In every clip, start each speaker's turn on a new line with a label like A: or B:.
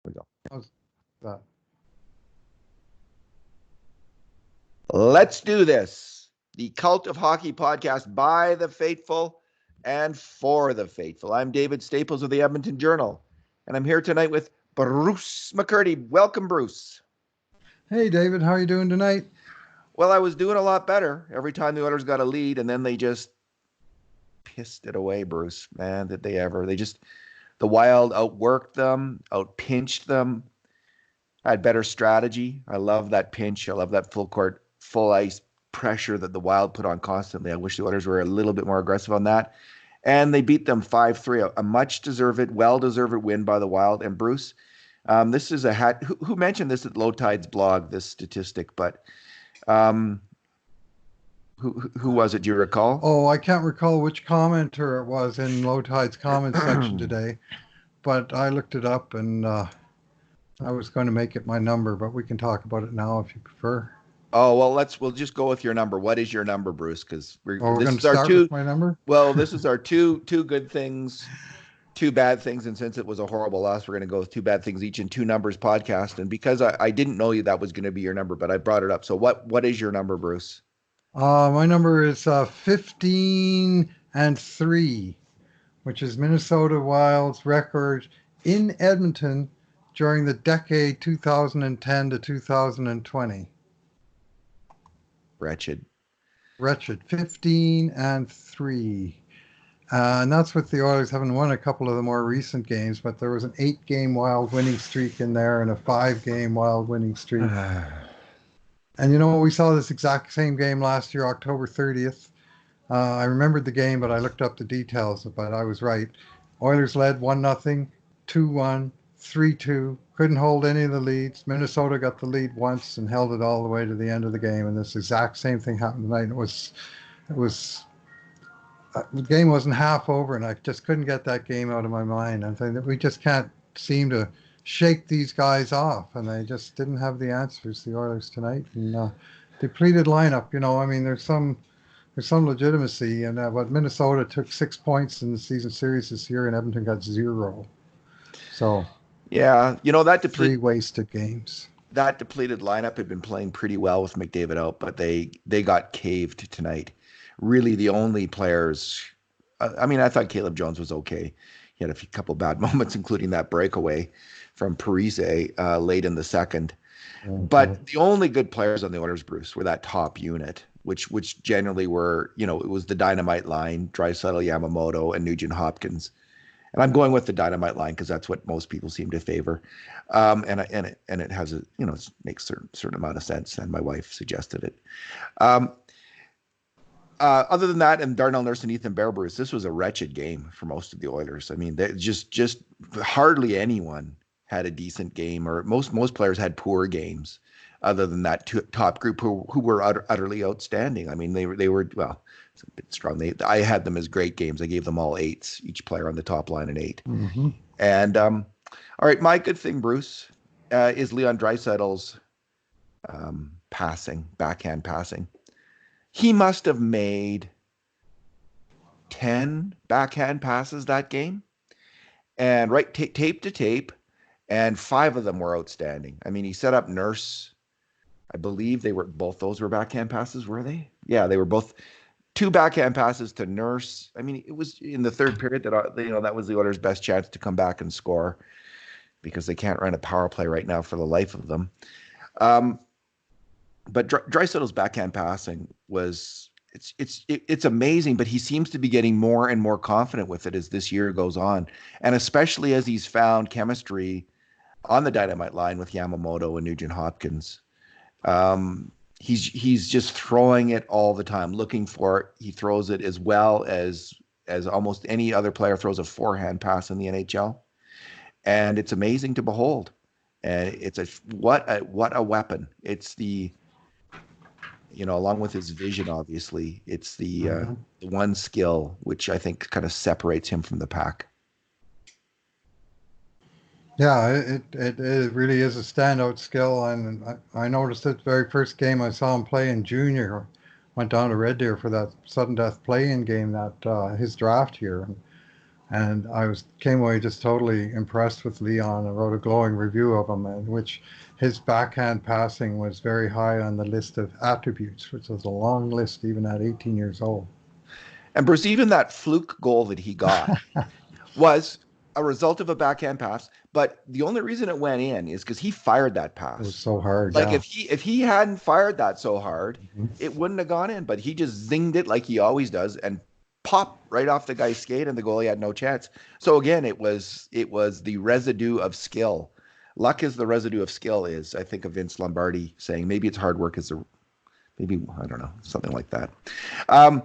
A: We go.
B: How's that?
A: Let's do this. The Cult of Hockey podcast by the faithful and for the faithful. I'm David Staples of the Edmonton Journal, and I'm here tonight with Bruce McCurdy. Welcome, Bruce.
B: Hey, David, how are you doing tonight?
A: Well, I was doing a lot better every time the Oilers got a lead, and then they just pissed it away, Bruce. Man, did they ever. The Wild outworked them, outpinched them, had better strategy. I love that pinch. I love that full court, full ice pressure that the Wild put on constantly. I wish the Oilers were a little bit more aggressive on that. And they beat them 5-3, a much deserved, well-deserved win by the Wild. And Bruce, this is a hat. Who mentioned this at Low Tide's blog, this statistic, but who was it? Do you recall?
B: Oh, I can't recall which commenter it was in Low Tide's comments section today, but I looked it up and I was going to make it my number, but we can talk about it now if you prefer.
A: Oh, well, we'll just go with your number. What is your number, Bruce? Because
B: we're going to start with my number.
A: Well, this is our two good things, two bad things, and since it was a horrible loss, we're going to go with two bad things each in two numbers podcast. And because I didn't know that was going to be your number, but I brought it up. So what is your number, Bruce?
B: My number is 15-3, which is Minnesota Wild's record in Edmonton during the decade 2010 to 2020.
A: Wretched.
B: 15-3. And that's with the Oilers having won a couple of the more recent games, but there was an 8-game Wild winning streak in there and a 5-game Wild winning streak. And we saw this exact same game last year, October 30th. I remembered the game, but I looked up the details, but I was right. Oilers led 1-0, 2-1, 3-2. Couldn't hold any of the leads. Minnesota got the lead once and held it all the way to the end of the game. And this exact same thing happened tonight. The game wasn't half over, and I just couldn't get that game out of my mind. I'm thinking that we just can't seem to shake these guys off, and they just didn't have the answers, the Oilers tonight. And depleted lineup, there's some legitimacy, and but Minnesota took 6 points in the season series this year, and Edmonton got 0. So
A: yeah, that
B: 3 wasted games.
A: That depleted lineup had been playing pretty well with McDavid out, but they got caved tonight. Really, the only players. I thought Caleb Jones was okay. He had a couple bad moments, including that breakaway from Parise late in the second. Okay. But the only good players on the Oilers, Bruce, were that top unit, which generally were, it was the Dynamite line, Draisaitl, Yamamoto, and Nugent-Hopkins. And I'm going with the Dynamite line because that's what most people seem to favor. And it has it makes a certain amount of sense. And my wife suggested it. Other than that, and Darnell Nurse and Ethan Bear, Bruce, this was a wretched game for most of the Oilers. I mean, just hardly anyone had a decent game, or most players had poor games. Other than that top group who were utterly outstanding. I mean, they were well, it's a bit strong. I had them as great games. I gave them all 8s, each player on the top line an 8.
B: Mm-hmm.
A: And all right, my good thing, Bruce, is Leon Draisaitl's backhand passing. He must have made 10 backhand passes that game, and tape to tape, and 5 of them were outstanding. I mean, he set up Nurse. I believe both those were backhand passes, were they? Yeah, they were both 2 backhand passes to Nurse. I mean, it was in the third period that was the Oilers' best chance to come back and score, because they can't run a power play right now for the life of them. But Draisaitl's backhand passing it's amazing, but he seems to be getting more and more confident with it as this year goes on, and especially as he's found chemistry on the Dynamite line with Yamamoto and Nugent-Hopkins. He's just throwing it all the time, looking for it. He throws it as well as almost any other player throws a forehand pass in the NHL, and it's amazing to behold. And it's what a weapon. It's the along with his vision, obviously, it's the one skill which I think kind of separates him from the pack.
B: Yeah, it really is a standout skill, and I noticed it the very first game I saw him play in junior. Went down to Red Deer for that sudden death play-in game that his draft year, And came away just totally impressed with Leon and wrote a glowing review of him, in which his backhand passing was very high on the list of attributes, which was a long list even at 18 years old.
A: And Bruce, even that fluke goal that he got was a result of a backhand pass, but the only reason it went in is because he fired that
B: It was
A: pass.
B: so hard,
A: Like
B: yeah.
A: if he hadn't fired that so hard,
B: Mhm.
A: it wouldn't have gone in. But he just zinged it like he always does and popped right off the guy's skate, and the goalie had no chance. So again, it was the residue of skill. Luck is the residue of skill. Is I think of Vince Lombardi saying maybe it's hard work is the maybe I don't know something like that. Um,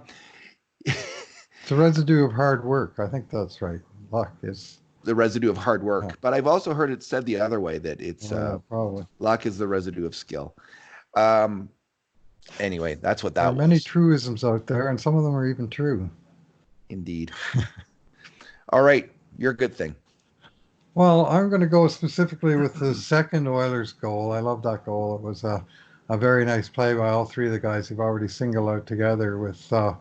B: It's a residue of hard work. I think that's right. Luck is,
A: the residue of hard
B: yeah,
A: work. But I've also heard it said the other way that it's
B: oh, yeah, probably.
A: luck is the residue of skill. Um, anyway, that's what
B: There are
A: that
B: many
A: was.
B: truisms out there, and some of them are even true.
A: Indeed. All right, your good thing.
B: Well, I'm going to go specifically with the second Oilers goal. I love that goal. It was a very nice play by all three of the guys who've already singled out together with uh,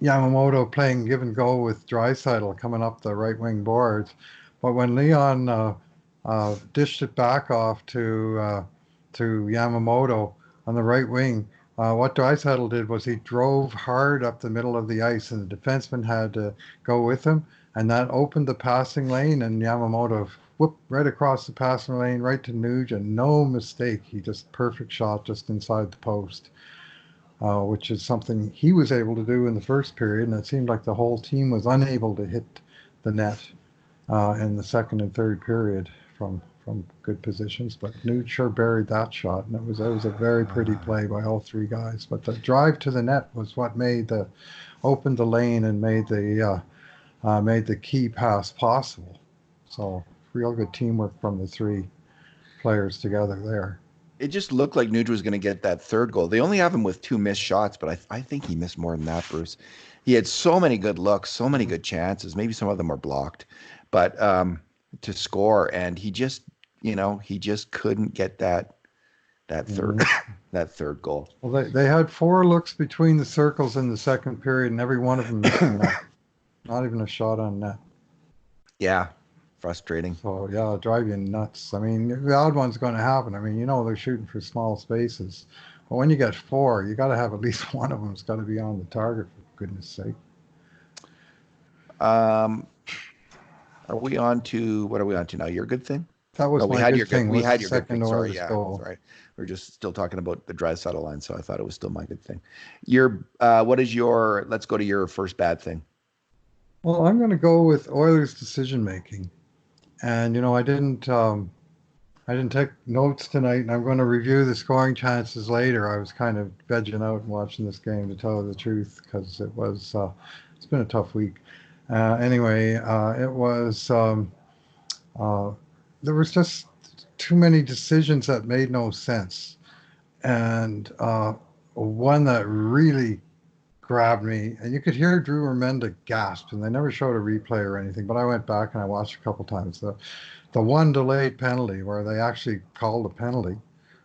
B: Yamamoto playing give and go with Draisaitl coming up the right wing boards. But when Leon dished it back off to Yamamoto on the right wing, what Draisaitl did was he drove hard up the middle of the ice, and the defenseman had to go with him, and that opened the passing lane, and Yamamoto whooped right across the passing lane, right to Nugent. No mistake. He just perfect shot just inside the post, which is something he was able to do in the first period, and it seemed like the whole team was unable to hit the net in the second and third period from good positions. But Nuge sure buried that shot, and it was a very pretty play by all three guys. But the drive to the net was what opened the lane and made the key pass possible. So real good teamwork from the three players together there.
A: It just looked like Nuge was going to get that third goal. They only have him with two missed shots, but I think he missed more than that, Bruce. He had so many good looks, so many good chances. Maybe some of them were blocked, but to score, and he just couldn't get that third
B: Mhm.
A: that third goal.
B: Well, they had four looks between the circles in the second period, and every one of them missed the net. Not even a shot on net.
A: Yeah, frustrating.
B: So yeah, it'll drive you nuts. I mean, the odd one's going to happen. I mean, they're shooting for small spaces, but when you get four, you got to have at least one of them's got to be on the target, for goodness sake.
A: Um, are we on to what are we on to now? Your good thing?
B: That
A: No,
B: was
A: we
B: my
A: had
B: good
A: your good.
B: thing.
A: We
B: Was
A: had
B: the
A: your good thing.
B: second
A: Sorry,
B: Oilers
A: yeah,
B: goal.
A: sorry. We're just still talking about the dry settle line, so I thought it was still my good thing. What is your? Let's go to your first bad thing.
B: Well, I'm going to go with Oilers decision making, and I didn't take notes tonight, and I'm going to review the scoring chances later. I was kind of vegging out and watching this game, to tell you the truth, because it's been a tough week. Anyway, it was uh, there was just too many decisions that made no sense, and one that really grabbed me, and you could hear Drew Remenda gasp, and they never showed a replay or anything, but I went back and I watched a couple times. The one delayed penalty where they actually called a penalty,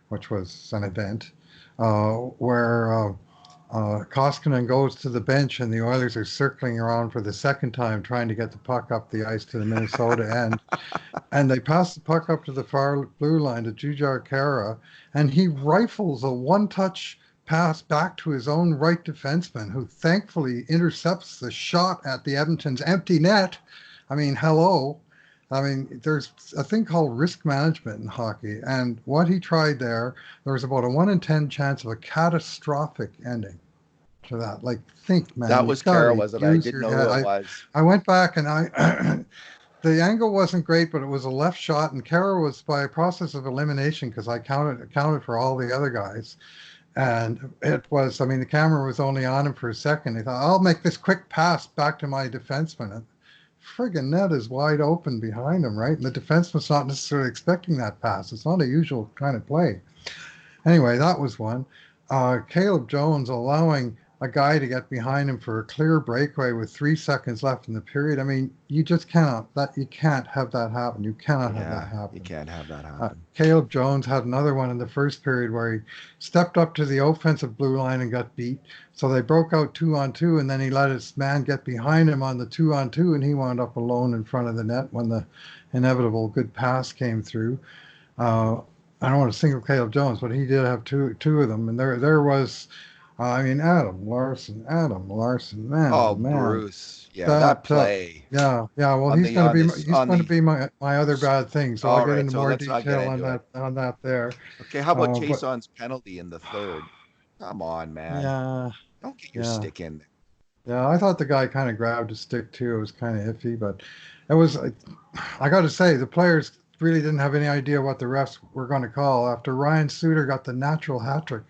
B: which was an event, where Koskinen goes to the bench and the Oilers are circling around for the second time trying to get the puck up the ice to the Minnesota end. And they pass the puck up to the far blue line to Jujar Kara, and he rifles a one-touch pass back to his own right defenseman, who thankfully intercepts the shot at the Edmonton's empty net. I mean, hello. I mean, there's a thing called risk management in hockey, and what he tried there was about a 1 in 10 chance of a catastrophic ending to that. Like, think,
A: That
B: man, you
A: was Kara,
B: gotta
A: was it? I
B: use
A: didn't
B: your
A: know
B: head.
A: who it
B: I,
A: was.
B: I went back and the angle wasn't great, but it was a left shot, and Kara was by a process of elimination because I counted for all the other guys. And it was, I mean, the camera was only on him for a second. He thought, I'll make this quick pass back to my defenseman. And friggin' net is wide open behind him, right? And the defenseman's not necessarily expecting that pass. It's not a usual kind of play. Anyway, that was one. Caleb Jones allowing a guy to get behind him for a clear breakaway with 3 seconds left in the period. I mean, you just cannot that you can't have that happen. You cannot have that
A: Yeah, you
B: happen.
A: can't have that happen.
B: Caleb Jones had another one in the first period where he stepped up to the offensive blue line and got beat. So they broke out 2-on-2, and then he let his man get behind him on the 2-on-2, and he wound up alone in front of the net when the inevitable good pass came through. Uh, I don't want to single Caleb Jones, but he did have two of them, and there was, I mean, Adam Larson, man, oh
A: Oh,
B: man,
A: Bruce. Yeah, that
B: that
A: play
B: yeah. Well,
A: on the on this
B: he's
A: on
B: going to
A: the.
B: be my other bad thing, so I'll
A: All
B: get
A: right,
B: into
A: so
B: more
A: let's not get
B: detail
A: into it.
B: on that there.
A: Okay, how about
B: But
A: Chiason's penalty in the third? Come on, man.
B: yeah,
A: Don't get your
B: yeah,
A: stick in there.
B: yeah. I thought the guy kind of grabbed his stick too. It was kind of iffy, but it was. I got to say, the players really didn't have any idea what the refs were going to call after Ryan Suter got the natural hat trick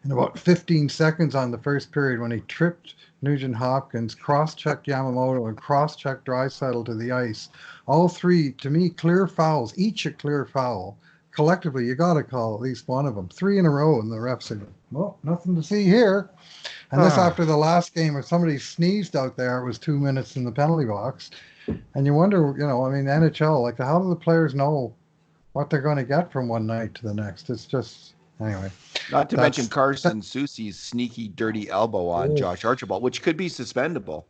B: in about 15 seconds on the first period when he tripped Nugent-Hopkins, cross-checked Yamamoto, and cross-checked Draisaitl to the ice. All three, to me, clear fouls, each a clear foul. Collectively, you got to call at least one of them. Three in a row, and the refs said, well, nothing to see here. And this
A: Ah,
B: after the last game, if somebody sneezed out there, it was 2 minutes in the penalty box. And you wonder, I mean, NHL, like, how do the players know what they're going to get from one night to the next? It's just, anyway,
A: not to mention
B: that's that.
A: Carson Soucy's sneaky, dirty elbow on
B: Oh,
A: Josh Archibald, which could be suspendable.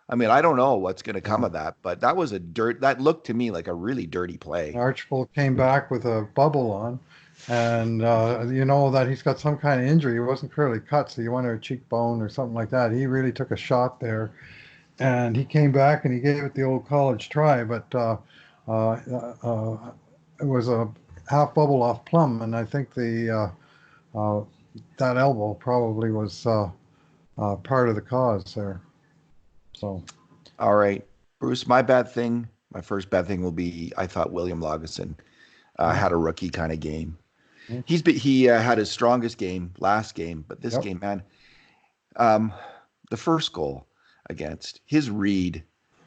A: I mean, I don't know what's going to come
B: yeah.
A: of that, but that was a dirt. That looked to me like a really dirty play.
B: Archibald came back with a bubble on, and you know that he's got some kind of injury. He wasn't clearly cut, so you wonder a cheekbone or something like that. He really took a shot there, and he came back and he gave it the old college try, but uh, it was a half bubble off plumb, and I think the that elbow probably was part of the cause there. So,
A: All right, Bruce, my bad thing. My first bad thing will be I thought William Lagesson
B: yeah,
A: had a rookie kind of game.
B: yeah,
A: He had his strongest game last game, but this
B: yep,
A: game, man, um, the first goal against his read,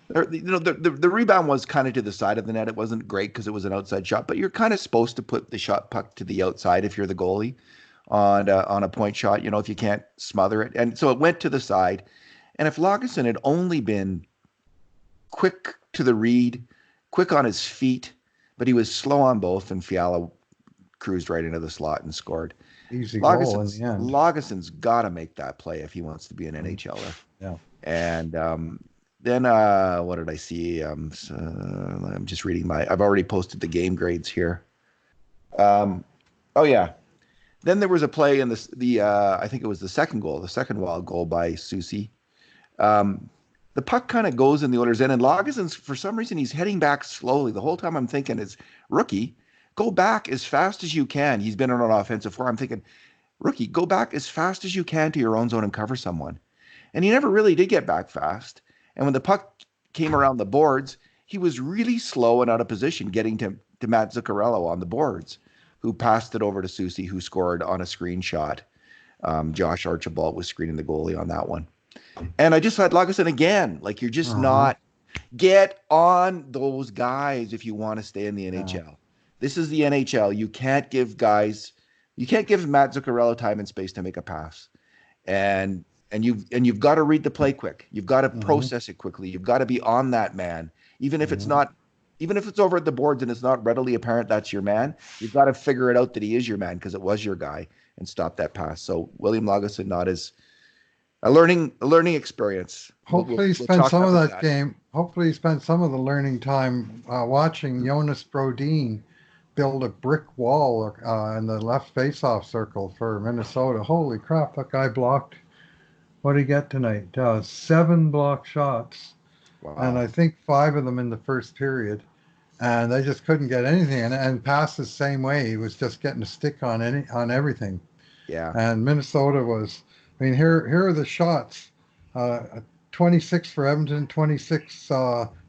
A: the rebound was kind of to the side of the net. It wasn't great because it was an outside shot, but you're kind of supposed to put the shot puck to the outside if you're the goalie on a point shot. If you can't smother it, and so it went to the side. And if Lagesson had only been quick to the read, quick on his feet, but he was slow on both, and Fiala cruised right into the slot and scored.
B: easy goal in
A: Lagesson's
B: the end.
A: Lagesson's got to make that play if he wants to be an NHLer.
B: Yeah.
A: And then what did I see? I'm just reading I've already posted the game grades here. Oh yeah. Then there was a play in the I think it was the second goal, the second wild goal by Soucy. The puck kind of goes in the Oilers' end, and Lagesson's, for some reason, he's heading back slowly. The whole time I'm thinking, is rookie, go back as fast as you can. He's been on an offensive floor. I'm thinking, rookie, go back as fast as you can to your own zone and cover someone. And he never really did get back fast. And when the puck came around the boards, he was really slow and out of position getting to Matt Zuccarello on the boards, who passed it over to Soucy, who scored on a screenshot. Josh Archibald was screening the goalie on that one. And I just had Lagesson again. Like, you're just
B: Uh-huh.
A: not. Get on those guys if you want to stay in the
B: Yeah.
A: NHL. This is the NHL. You can't give Matt Zuccarello time and space to make a pass. And you've got to read the play quick. You've got to
B: Mm-hmm.
A: process it quickly. You've got to be on that man. Even if it's
B: Mm-hmm.
A: not, even if it's over at the boards and it's not readily apparent that's your man, you've got to figure it out that he is your man because it was your guy and stop that pass. So William Lagesson, not as a learning experience.
B: Hopefully, he
A: We'll
B: spent
A: talk
B: some of
A: about
B: that
A: that.
B: game. Hopefully, he spent some of the learning time watching Jonas Brodin build a brick wall in the left face-off circle for Minnesota. Holy crap! That guy blocked. What did he get tonight? 7 block shots, and
A: Wow.
B: I think 5 of them in the first period. And they just couldn't get anything. And pass the same way. He was just getting a stick on everything.
A: Yeah.
B: And Minnesota was. I mean, here are the shots. 26 for Edmonton, 26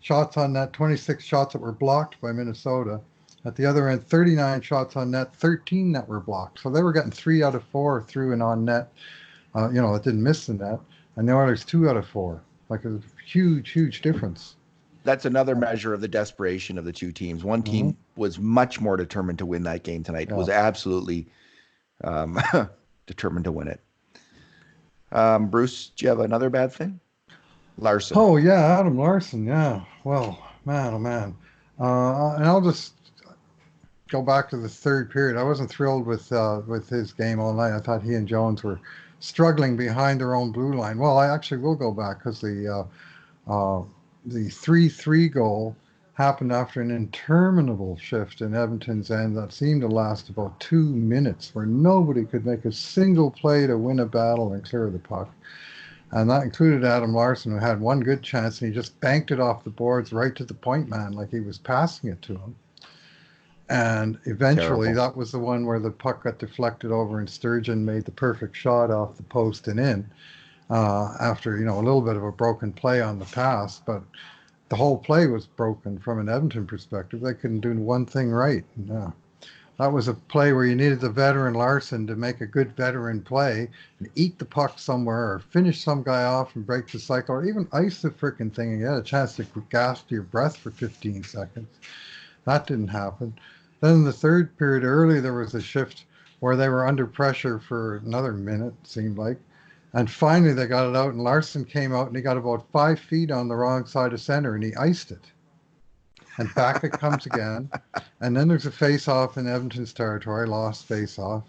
B: shots on net, 26 shots that were blocked by Minnesota. At the other end, 39 shots on net, 13 that were blocked. So they were getting 3 out of 4 through and on net. It didn't miss the net. And the Oilers 2 out of 4. Like a huge difference.
A: That's another measure of the desperation of the two teams. One
B: Mm-hmm.
A: team was much more determined to win that game tonight.
B: Yeah.
A: Was absolutely um, determined to win it. Bruce, do you have another bad thing? Larson.
B: Oh yeah, Adam Larson. Yeah. Well, man, oh man. And I'll just go back to the third period. I wasn't thrilled with his game all night. I thought he and Jones were struggling behind their own blue line. Well, I actually will go back because the 3-3 goal happened after an interminable shift in Edmonton's end that seemed to last about 2 minutes, where nobody could make a single play to win a battle and clear the puck. And that included Adam Larson, who had one good chance, and he just banked it off the boards right to the point man like he was passing it to him. And eventually,
A: Terrible.
B: that was the one where the puck got deflected over, and Sturgeon made the perfect shot off the post and in after, a little bit of a broken play on the pass. But the whole play was broken from an Edmonton perspective. They couldn't do one thing right. No. That was a play where you needed the veteran Larson to make a good veteran play and eat the puck somewhere or finish some guy off and break the cycle or even ice the frickin' thing and get a chance to gasp your breath for 15 seconds. That didn't happen. Then in the third period early, there was a shift where they were under pressure for another minute, it seemed like. And finally, they got it out, and Larson came out, and he got about 5 feet on the wrong side of center, and he iced it. And back it comes again. And then there's a face-off in Edmonton's territory, lost face-off.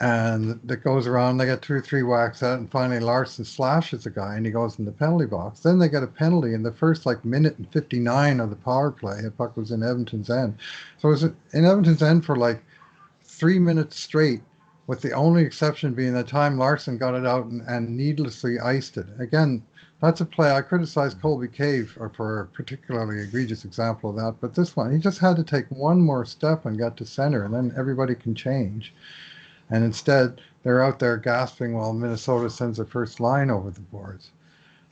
B: And that goes around, they get 2 or 3 whacks at it, and finally Larson slashes a guy, and he goes in the penalty box. Then they get a penalty in the first, minute and 59 of the power play. The puck was in Edmonton's end. So it was in Edmonton's end for 3 minutes straight, with the only exception being the time Larson got it out and needlessly iced it. Again, that's a play. I criticized Colby Cave for a particularly egregious example of that, but this one, he just had to take one more step and get to center, and then everybody can change. And instead, they're out there gasping while Minnesota sends their first line over the boards.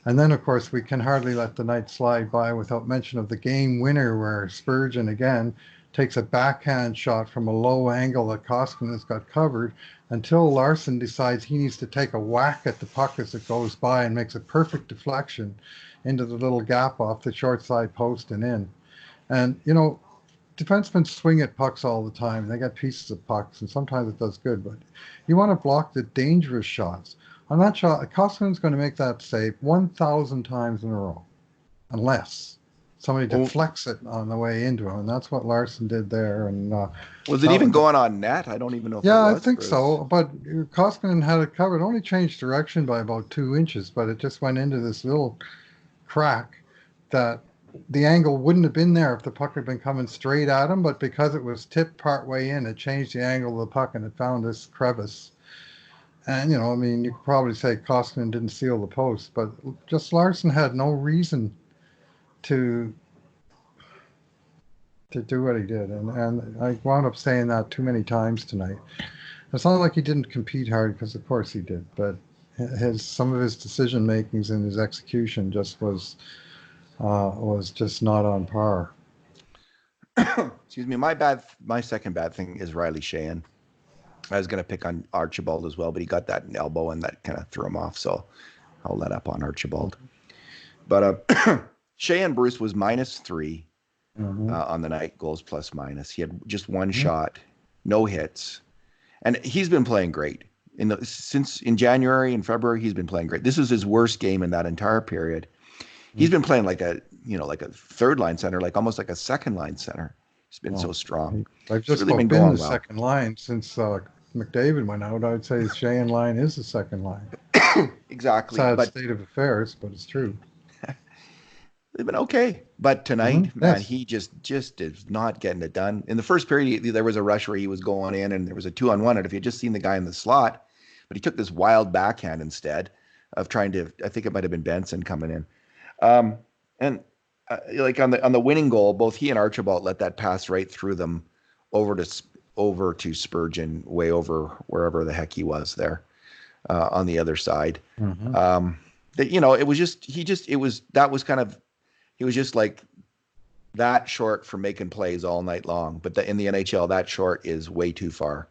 B: And then, of course, we can hardly let the night slide by without mention of the game winner, where Spurgeon again takes a backhand shot from a low angle that Koskinen's got covered until Larson decides he needs to take a whack at the puck as it goes by and makes a perfect deflection into the little gap off the short side post and in. And, defensemen swing at pucks all the time. They get pieces of pucks, and sometimes it does good, but you want to block the dangerous shots. On that shot, Koskinen's going to make that save 1,000 times in a row, unless somebody deflects it on the way into him, and that's what Larson did there. And
A: was it even going on net? I don't even know if it was.
B: I think so, but Koskinen had it covered. It only changed direction by about 2 inches, but it just went into this little crack that the angle wouldn't have been there if the puck had been coming straight at him, but because it was tipped part way in, it changed the angle of the puck, and it found this crevice. And, you could probably say Koskinen didn't seal the post, but just Larson had no reason to do what he did, and I wound up saying that too many times tonight. It's not like he didn't compete hard, because of course he did, but some of his decision makings and his execution just was just not on par.
A: Excuse me. My second bad thing is Riley Sheahan. I was going to pick on Archibald as well, but he got that elbow and that kind of threw him off, so I'll let up on Archibald. But Sheahan Bruce was -3 on the night, goals plus minus. He had just one shot, no hits, and he's been playing great. Since in January and February, he's been playing great. This was his worst game in that entire period. He's been playing like a third line center, almost like a second line center. He's been so strong.
B: I've just really been the second line since McDavid went out. I'd say the Sheahan line is the second line.
A: Exactly.
B: Sad state of affairs, but it's true.
A: They've been okay, but tonight, man, he just is not getting it done. In the first period, there was a rush where he was going in, and there was a 2-on-1. And if you had just seen the guy in the slot, but he took this wild backhand instead of trying to. I think it might have been Benson coming in, and on the winning goal, both he and Archibald let that pass right through them over to Spurgeon, way over wherever the heck he was there on the other side. It was just he was just like that short for making plays all night long. But in the NHL, that short is way too far.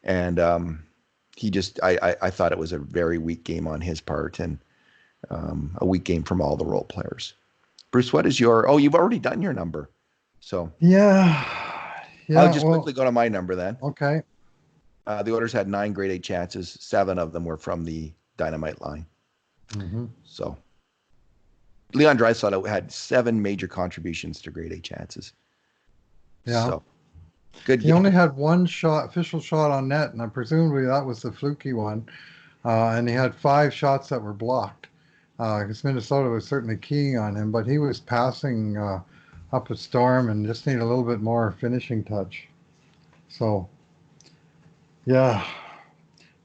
A: And I thought it was a very weak game on his part, and a weak game from all the role players. Bruce, what is you've already done your number. So
B: yeah.
A: I'll just quickly go to my number then.
B: Okay.
A: The Oilers had 9 grade A chances. 7 of them were from the Dynamite line.
B: Mm-hmm.
A: So Leon Draisaitl had 7 major contributions to grade A chances.
B: Yeah.
A: So good
B: He
A: game.
B: only had one shot, official shot on net, and presumably that was the fluky one. And he had 5 shots that were blocked. Because Minnesota was certainly keying on him, but he was passing up a storm and just needed a little bit more finishing touch. So, yeah.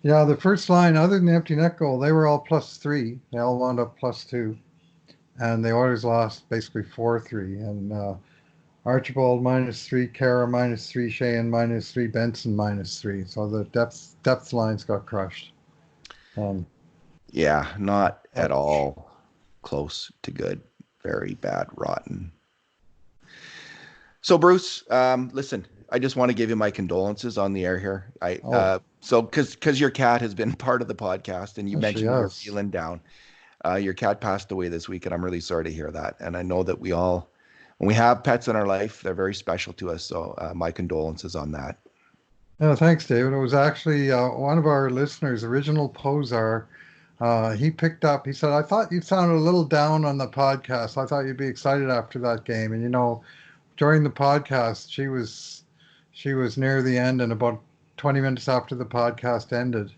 B: Yeah, the first line, other than the empty net goal, they were all +3. They all wound up +2. And the Oilers lost basically 4-3. And Archibald -3, Kara -3, Sheahan -3, Benson -3. So the depth lines got crushed.
A: Yeah, not at
B: Ouch.
A: all close to good. Very bad, rotten. So Bruce, listen, I just want to give you my condolences on the air here.
B: Oh,
A: So because your cat has been part of the podcast, and you
B: yes, she
A: mentioned you're
B: has.
A: feeling down. Your cat passed away this week, and I'm really sorry to hear that. And I know that when we have pets in our life, they're very special to us. So my condolences on that.
B: No, thanks, David. It was actually one of our listeners, original Posar. He picked up. He said, "I thought you sounded a little down on the podcast. I thought you'd be excited after that game." And during the podcast, she was near the end, and about 20 minutes after the podcast ended,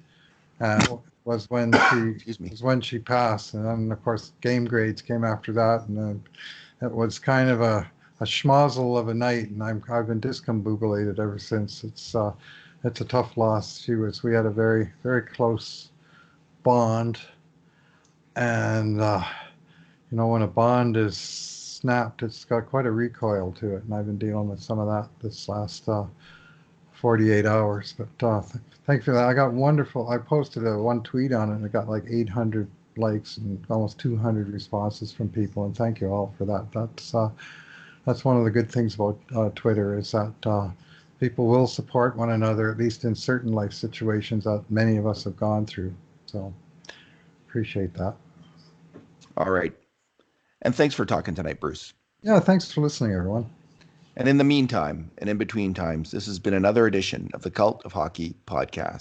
B: was when she
A: Excuse me.
B: was when she passed. And then, of course, game grades came after that, and then it was kind of a schmozzle of a night, and I've been discombobulated ever since. It's a tough loss. We had a very very close bond, and when a bond is snapped, it's got quite a recoil to it, and I've been dealing with some of that this last 48 hours. But thankfully, I got wonderful. I posted one tweet on it, and it got like 800 likes and almost 200 responses from people, and thank you all for that. That's one of the good things about Twitter, is that people will support one another, at least in certain life situations that many of us have gone through. So appreciate that.
A: All right. And thanks for talking tonight, Bruce.
B: Yeah, thanks for listening, everyone.
A: And in the meantime, and in between times, this has been another edition of the Cult of Hockey podcast.